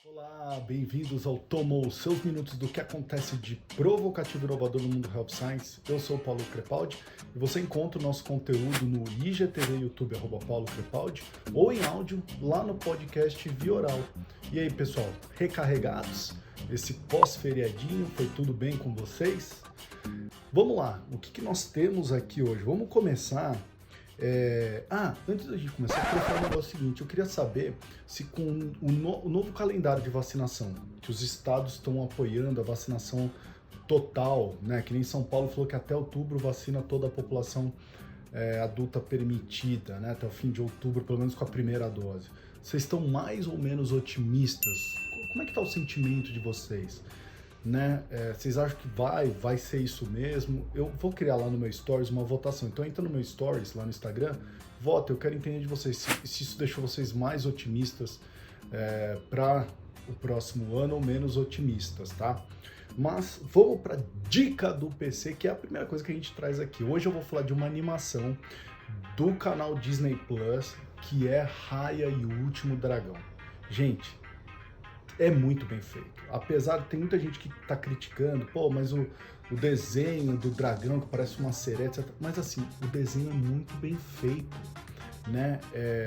Olá, bem-vindos ao Tomou, seus minutos do que acontece de provocativo e inovador no mundo Health Science. Eu sou o Paulo Crepaldi e você encontra o nosso conteúdo no IGTV YouTube, @Paulo Crepaldi, ou em áudio lá no podcast Via Oral. E aí, pessoal, recarregados? Esse pós-feriadinho, foi tudo bem com vocês? Vamos lá, o que nós temos aqui hoje? Vamos começar... Antes da gente começar, eu queria falar um negócio seguinte. Eu queria saber se com o novo calendário de vacinação, que os estados estão apoiando a vacinação total, né? Que nem São Paulo falou que até outubro vacina toda a população adulta permitida, né? Até o fim de outubro, pelo menos com a primeira dose. Vocês estão mais ou menos otimistas? Como é que está o sentimento de vocês? Né? Vocês acham que vai ser isso mesmo? Eu vou criar lá no meu Stories uma votação. Então entra no meu Stories lá no Instagram, vota. Eu quero entender de vocês se isso deixou vocês mais otimistas para o próximo ano ou menos otimistas, tá? Mas vamos para dica do PC, que é a primeira coisa que a gente traz aqui. Hoje eu vou falar de uma animação do canal Disney Plus, que é Raya e o Último Dragão. Gente, é muito bem feito. Apesar de ter muita gente que tá criticando, mas o desenho do dragão que parece uma sereia, etc. Mas assim, o desenho é muito bem feito, né?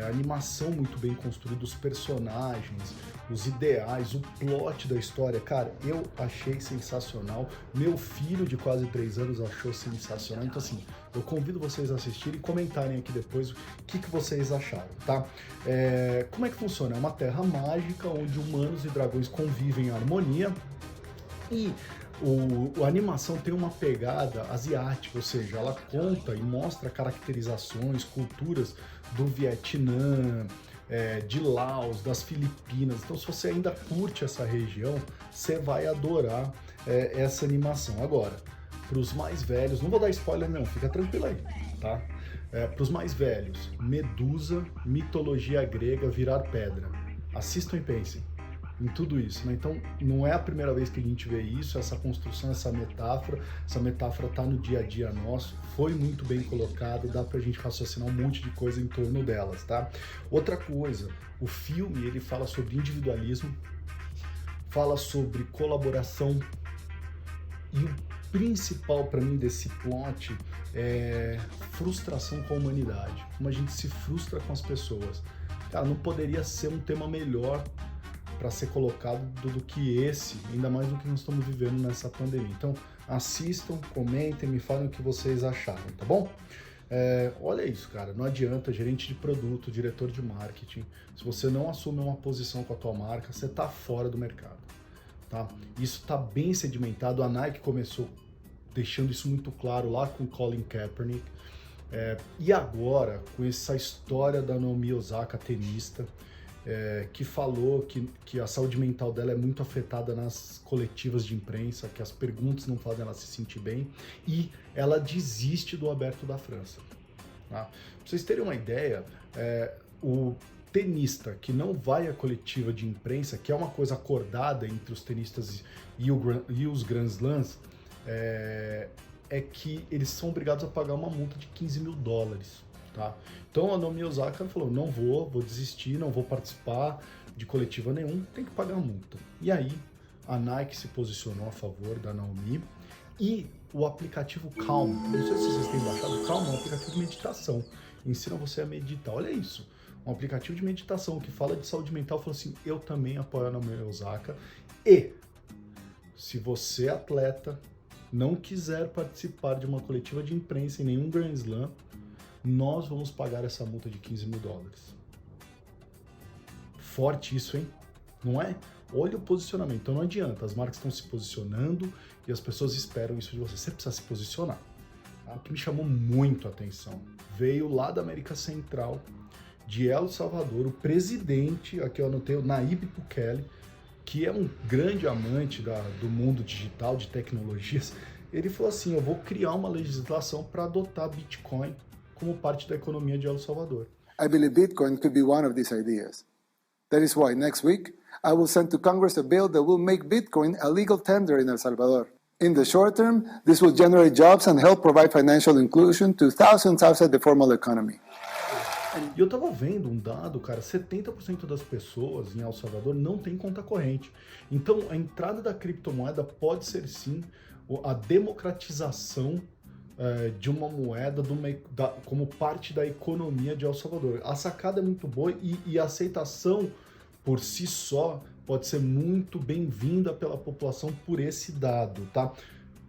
A animação muito bem construída, os personagens, os ideais, o plot da história. Cara, eu achei sensacional. Meu filho de quase 3 anos achou sensacional. Então assim, eu convido vocês a assistirem e comentarem aqui depois o que vocês acharam, tá? Como é que funciona? É uma terra mágica onde humanos e dragões convivem em harmonia e a animação tem uma pegada asiática, ou seja, ela conta e mostra caracterizações, culturas do Vietnã, de Laos, das Filipinas. Então, se você ainda curte essa região, você vai adorar essa animação. Agora, para os mais velhos, não vou dar spoiler não, fica tranquilo aí, tá? Para os mais velhos, Medusa, mitologia grega, virar pedra. Assistam e pensem em tudo isso, né? Então, não é a primeira vez que a gente vê isso, essa construção, essa metáfora tá no dia a dia nosso, foi muito bem colocado, dá pra gente raciocinar um monte de coisa em torno delas, tá? Outra coisa, o filme, ele fala sobre individualismo, fala sobre colaboração e o principal para mim desse plot é frustração com a humanidade, como a gente se frustra com as pessoas. Cara, não poderia ser um tema melhor para ser colocado do que esse, ainda mais do que nós estamos vivendo nessa pandemia. Então, assistam, comentem, me falem o que vocês acharam, tá bom? Olha isso, cara, não adianta, gerente de produto, diretor de marketing, se você não assume uma posição com a tua marca, você tá fora do mercado, tá? Isso tá bem sedimentado, a Nike começou deixando isso muito claro lá com Colin Kaepernick, e agora, com essa história da Naomi Osaka, tenista, que falou que a saúde mental dela é muito afetada nas coletivas de imprensa, que as perguntas não fazem ela se sentir bem, e ela desiste do Aberto da França. Tá? Pra vocês terem uma ideia, o tenista que não vai à coletiva de imprensa, que é uma coisa acordada entre os tenistas e os Grand Slams, é que eles são obrigados a pagar uma multa de $15 mil. Tá? Então a Naomi Osaka falou, não vou desistir, não vou participar de coletiva nenhum, tem que pagar a multa. E aí a Nike se posicionou a favor da Naomi e o aplicativo Calm, não sei se vocês têm baixado, Calm é um aplicativo de meditação, ensina você a meditar, olha isso, um aplicativo de meditação que fala de saúde mental, falou assim, eu também apoio a Naomi Osaka e se você atleta não quiser participar de uma coletiva de imprensa em nenhum Grand Slam, nós vamos pagar essa multa de $15 mil. Forte isso, hein? Não é? Olha o posicionamento. Então não adianta, as marcas estão se posicionando e as pessoas esperam isso de você. Você precisa se posicionar. O que me chamou muito a atenção veio lá da América Central, de El Salvador, o presidente, aqui eu anotei, o Nayib Bukele, que é um grande amante do mundo digital, de tecnologias. Ele falou assim, eu vou criar uma legislação para adotar Bitcoin como parte da economia de El Salvador. I believe Bitcoin could be one of these ideas. That is why next week I will send to Congress a bill that will make Bitcoin a legal tender in El Salvador. In the short term, this will generate jobs and help provide financial inclusion to thousands outside the formal economy. E eu tava vendo um dado, cara, 70% das pessoas em El Salvador não tem conta corrente. Então, a entrada da criptomoeda pode ser, sim, a democratização de uma moeda como parte da economia de El Salvador. A sacada é muito boa e a aceitação por si só pode ser muito bem-vinda pela população por esse dado, tá?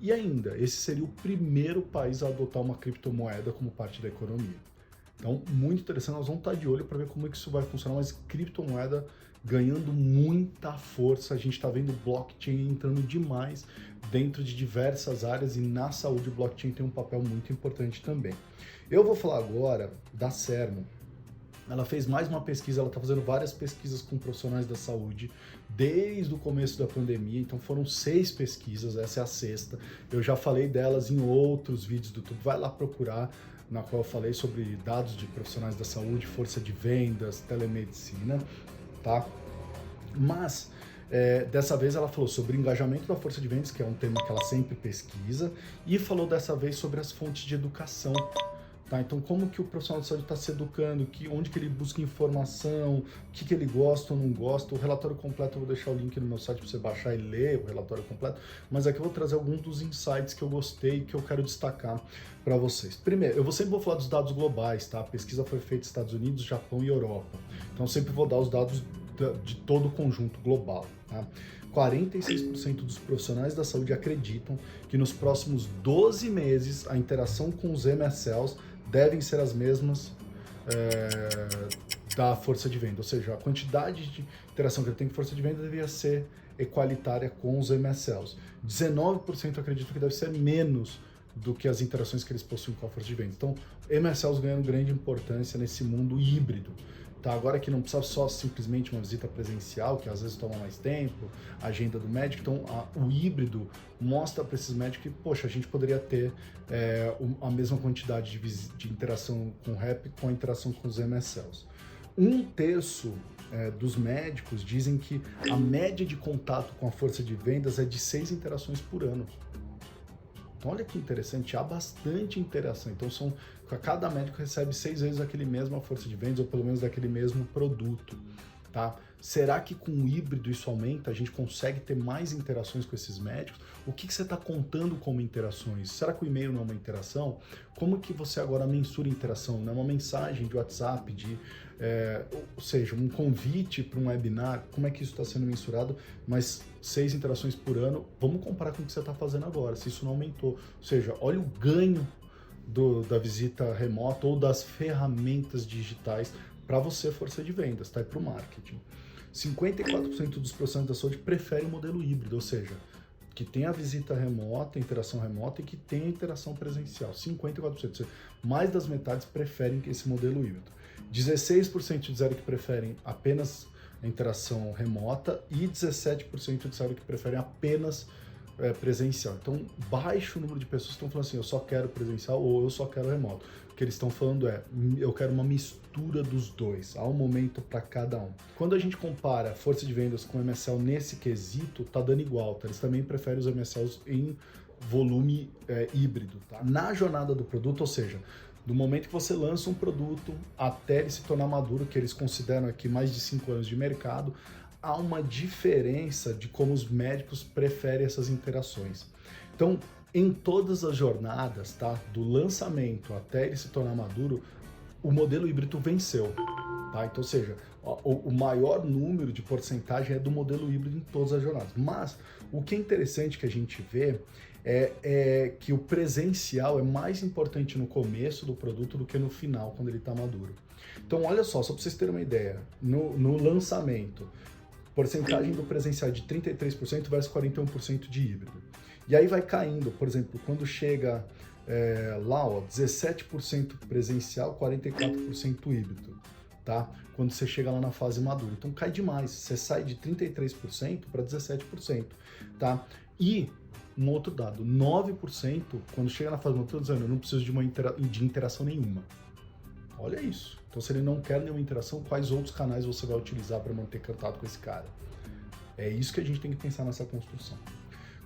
E ainda, esse seria o primeiro país a adotar uma criptomoeda como parte da economia. Então, muito interessante, nós vamos estar de olho para ver como é que isso vai funcionar, mas criptomoeda ganhando muita força, a gente está vendo blockchain entrando demais dentro de diversas áreas e na saúde o blockchain tem um papel muito importante também. Eu vou falar agora da Sermo. Ela fez mais uma pesquisa, ela está fazendo várias pesquisas com profissionais da saúde desde o começo da pandemia, então foram 6 pesquisas, essa é a 6ª. Eu já falei delas em outros vídeos do YouTube, vai lá procurar, na qual eu falei sobre dados de profissionais da saúde, força de vendas, telemedicina, tá? Mas dessa vez ela falou sobre o engajamento da força de vendas, que é um tema que ela sempre pesquisa, e falou dessa vez sobre as fontes de educação. Tá, então, como que o profissional de saúde está se educando, onde que ele busca informação, o que ele gosta ou não gosta. O relatório completo eu vou deixar o link no meu site para você baixar e ler o relatório completo, mas aqui eu vou trazer alguns dos insights que eu gostei e que eu quero destacar para vocês. Primeiro, eu sempre vou falar dos dados globais, tá? A pesquisa foi feita nos Estados Unidos, Japão e Europa. Então, eu sempre vou dar os dados de todo o conjunto global, tá? 46% dos profissionais da saúde acreditam que nos próximos 12 meses a interação com os MSLs devem ser as mesmas da força de venda, ou seja, a quantidade de interação que ele tem com força de venda devia ser equalitária com os MSLs. 19% acreditam que deve ser menos do que as interações que eles possuem com a força de venda. Então, MSLs ganhando grande importância nesse mundo híbrido. Tá, agora que não precisa só simplesmente uma visita presencial, que às vezes toma mais tempo, a agenda do médico, então o híbrido mostra para esses médicos que, poxa, a gente poderia ter a mesma quantidade de interação com o rep com a interação com os MSLs. 1/3 dos médicos dizem que a média de contato com a força de vendas é de 6 interações por ano. Então, olha que interessante, há bastante interação. Então, cada médico recebe 6 vezes aquele mesma força de vendas, ou pelo menos daquele mesmo produto, tá? Será que com o híbrido isso aumenta? A gente consegue ter mais interações com esses médicos? O que você está contando como interações? Será que o e-mail não é uma interação? Como que você agora mensura interação? Não é uma mensagem de WhatsApp, ou seja, um convite para um webinar, como é que isso está sendo mensurado? Mas 6 interações por ano, vamos comparar com o que você está fazendo agora, se isso não aumentou. Ou seja, olha o ganho da visita remota ou das ferramentas digitais para você, força de vendas, tá? E para o marketing. 54% dos profissionais da saúde preferem o modelo híbrido, ou seja, que tem a visita remota, a interação remota e que tem a interação presencial. 54%, mais das metades preferem esse modelo híbrido. 16% disseram que preferem apenas a interação remota e 17% disseram que preferem apenas presencial. Então, baixo número de pessoas estão falando assim, eu só quero presencial ou eu só quero remoto. O que eles estão falando eu quero uma mistura dos dois, há um momento para cada um. Quando a gente compara força de vendas com MSL nesse quesito, tá dando igual, tá? Eles também preferem os MSLs em volume híbrido, tá? Na jornada do produto, ou seja, do momento que você lança um produto até ele se tornar maduro, que eles consideram aqui mais de 5 anos de mercado, há uma diferença de como os médicos preferem essas interações. Então, em todas as jornadas, tá, do lançamento até ele se tornar maduro, o modelo híbrido venceu. Tá? Então, ou seja, o maior número de porcentagem é do modelo híbrido em todas as jornadas. Mas o que é interessante que a gente vê é que o presencial é mais importante no começo do produto do que no final, quando ele está maduro. Então, olha só para vocês terem uma ideia, no lançamento, porcentagem do presencial é de 33% versus 41% de híbrido. E aí vai caindo, por exemplo, quando chega lá, 17% presencial, 44% híbrido, tá? Quando você chega lá na fase madura. Então cai demais, você sai de 33% para 17%, tá? E um outro dado, 9% quando chega na fase madura, estou dizendo, eu não preciso de interação nenhuma. Olha isso. Então, se ele não quer nenhuma interação, quais outros canais você vai utilizar para manter contato com esse cara? É isso que a gente tem que pensar nessa construção.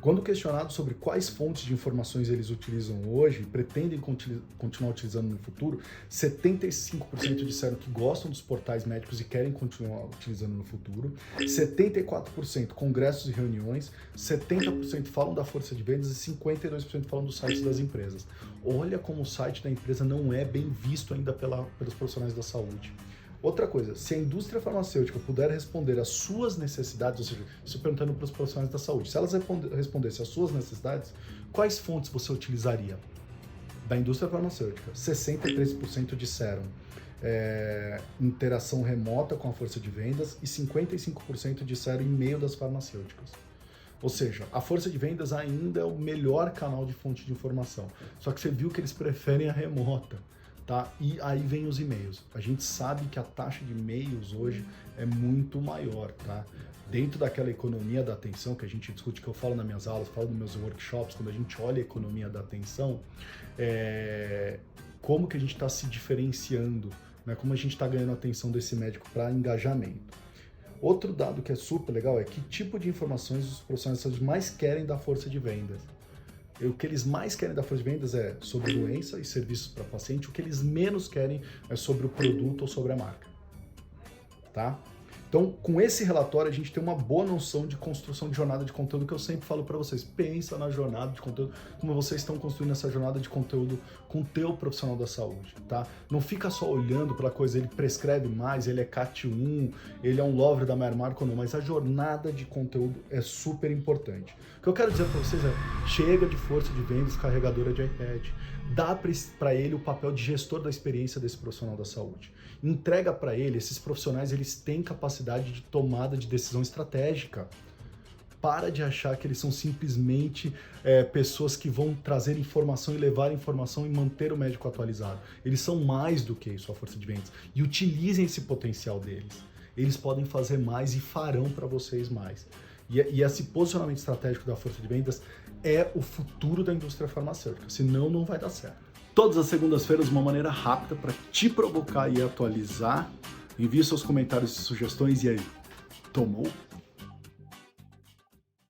Quando questionado sobre quais fontes de informações eles utilizam hoje e pretendem continuar utilizando no futuro, 75% disseram que gostam dos portais médicos e querem continuar utilizando no futuro, 74% congressos e reuniões, 70% falam da força de vendas e 52% falam dos sites das empresas. Olha como o site da empresa não é bem visto ainda pelos profissionais da saúde. Outra coisa, se a indústria farmacêutica puder responder às suas necessidades, ou seja, estou perguntando para os profissionais da saúde, se elas respondessem às suas necessidades, quais fontes você utilizaria? Da indústria farmacêutica, 63% disseram interação remota com a força de vendas e 55% disseram e-mail das farmacêuticas. Ou seja, a força de vendas ainda é o melhor canal de fonte de informação, só que você viu que eles preferem a remota. Tá? E aí vem os e-mails. A gente sabe que a taxa de e-mails hoje é muito maior, tá? Dentro daquela economia da atenção que a gente discute, que eu falo nas minhas aulas, falo nos meus workshops, quando a gente olha a economia da atenção, como que a gente está se diferenciando, né? Como a gente está ganhando a atenção desse médico para engajamento. Outro dado que é super legal é que tipo de informações os profissionais de saúde mais querem da força de vendas. O que eles mais querem da força de vendas é sobre doença e serviços para paciente, o que eles menos querem é sobre o produto ou sobre a marca, tá? Então, com esse relatório, a gente tem uma boa noção de construção de jornada de conteúdo que eu sempre falo para vocês. Pensa na jornada de conteúdo, como vocês estão construindo essa jornada de conteúdo com o teu profissional da saúde, tá? Não fica só olhando pela coisa, ele prescreve mais, ele é CAT 1, ele é um lover da Maior Marca ou não, mas a jornada de conteúdo é super importante. O que eu quero dizer para vocês é, chega de força de vendas carregadora de iPad, dá para ele o papel de gestor da experiência desse profissional da saúde. Entrega para ele, esses profissionais eles têm capacidade de tomada de decisão estratégica. Para de achar que eles são simplesmente pessoas que vão trazer informação e levar informação e manter o médico atualizado. Eles são mais do que isso, a força de vendas. E utilizem esse potencial deles. Eles podem fazer mais e farão para vocês mais. E esse posicionamento estratégico da força de vendas é o futuro da indústria farmacêutica, senão não vai dar certo. Todas as segundas-feiras, uma maneira rápida para te provocar e atualizar. Envie seus comentários e sugestões e aí, tomou?